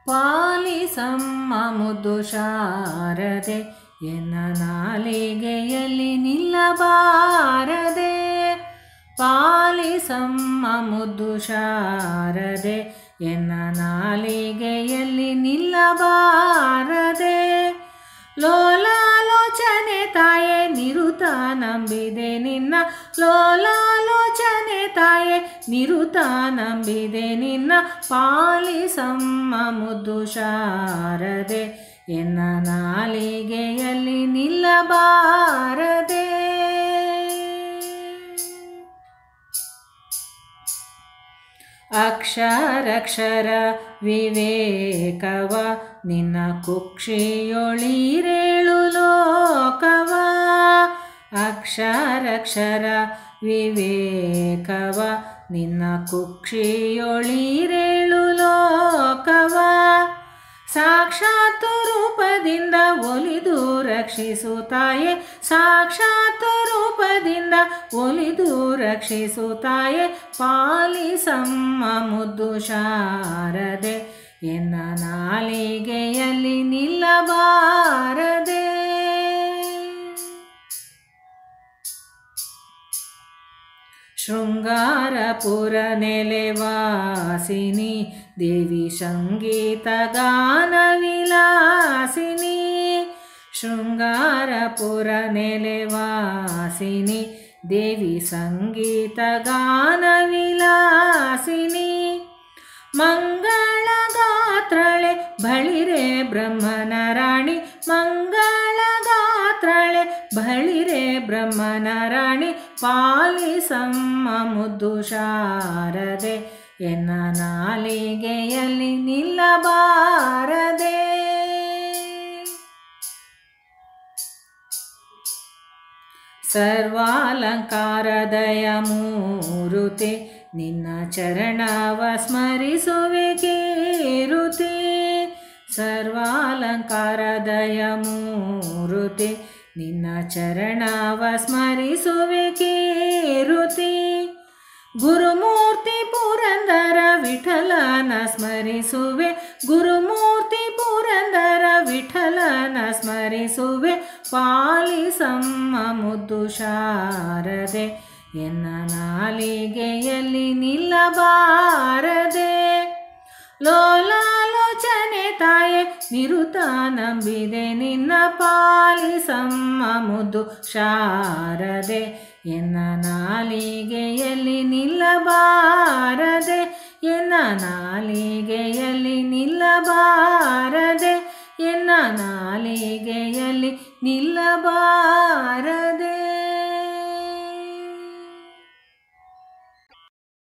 ಪಾಲಿಸಮ್ಮ ಮುದ್ದು ಶಾರದೆ ಎನ್ನ ನಾಲಿಗೆಯಲ್ಲಿ ನಿಲ್ಲಬಾರದೆ. ಪಾಲಿಸಮ್ಮ ಮುದ್ದು ಶಾರದೆ ಎನ್ನ ನಾಲಿಗೆಯಲ್ಲಿ ನಿಲ್ಲಬಾರದೆ. ಲೋಲಾಲೋಚನೆ ತಾಯೆ ನಿರುತ ನಂಬಿದೆ ನಿನ್ನ, ಲೋಲಾಲೋಚನೆ ತಾಯೆ ನಿರುತ ನಂಬಿದೆ ನಿನ್ನ. ಪಾಲಿಸಮ್ಮ ಮುದ್ದು ಶಾರದೆ ಎನ್ನ ನಾಲಿಗೆಯಲ್ಲಿ ನಿಲ್ಲಬಾರದೆ. ಅಕ್ಷರಕ್ಷರ ವಿವೇಕವ ನಿನ್ನ ಕುಕ್ಷಿಯೊಳಿರೇಳು ಲೋಕವ. ಅಕ್ಷರಕ್ಷರ ವಿವೇಕವ ನಿನ್ನ ಕುಕ್ಷಿಯೊಳಿರೇಳು ಲೋಕವ. ಸಾಕ್ಷಾತ್ ರೂಪದಿಂದ ಒಲಿದು ರಕ್ಷಿಸುತ್ತಾಯೆ, ಸಾಕ್ಷಾತ್ ರೂಪದಿಂದ ಒಲಿದು ರಕ್ಷಿಸುತ್ತಾಯೆ. ಪಾಲಿಸಮ್ಮ ಮುದ್ದು ಶಾರದೆ ಎನ್ನ ನಾಲಿಗೆಯಲ್ಲಿ ನಿಲ್ಲಬಾರದೆ. ಶೃಂಗಾರಪುರ ನೆಲೆವಾಸಿನಿ ದೇವಿ ಸಂಗೀತ ಗಾನ ವಿಲಾಸಿನಿ. ಶೃಂಗಾರಪುರ ನೆಲೆವಾಸಿನಿ ದೇವಿ ಸಂಗೀತ ಗಾನ ವಿಲಾಸಿನಿ. ಮಂಗಳ ಗಾತ್ರಳೆ ಬಳಿರೆ ಬ್ರಹ್ಮನ ರಾಣಿ, ಮಂಗಳ ಗಾತ್ರಳೆ ಬಳಿರೆ ಬ್ರಹ್ಮನ ರಾಣಿ. ಪಾಲಿಸಮ್ಮ ಮುದ್ದು ಶಾರದೆ ಎನ್ನ ನಾಲಿಗೆಯಲ್ಲಿ ನಿಲ್ಲಬಾರದೆ. ಸರ್ವಾಲಂಕಾರದಯ ಮೂರುತಿ ನಿನ್ನ ಚರಣವ ಸ್ಮರಿಸುವೆ ಕೀರುತಿ. ಸರ್ವಾಲಂಕಾರದಯ ಮೂರುತಿ ನಿನ್ನ ಚರಣವ ಸ್ಮರಿಸುವೆ ಕೀರುತಿ. ಗುರುಮೂರ್ತಿ ಪುರಂದರ ವಿಠಲನ ಸ್ಮರಿಸುವೆ, ಗುರುಮೂರ್ತಿ ಪುರಂದರ ವಿಠಲನ ಸ್ಮರಿಸುವೆ. ಪಾಲಿಸಮ್ಮ ಮುದ್ದು ಶಾರದೆ ಎನ್ನ ನಾಲಿಗೆಯಲ್ಲಿ ನಿಲ್ಲಬಾರದೆ. ಲೋಲಾಲೋಚನೆ ತಾಯೆ ನಿರುತ ನಂಬಿದೆ ನಿನ್ನ. ಪಾಲಿಸಮ್ಮ ಮುದ್ದು ಶಾರದೆ ಎನ್ನ ನಾಲಿಗೆಯಲ್ಲಿ ನಿಲ್ಲಬಾರದೆ, ಎನ್ನ ನಾಲಿಗೆಯಲ್ಲಿ ನಿಲ್ಲಬಾರದೆ, ಎನ್ನ ನಾಲಿಗೆಯಲ್ಲಿ ನಿಲ್ಲಬಾರದೆ.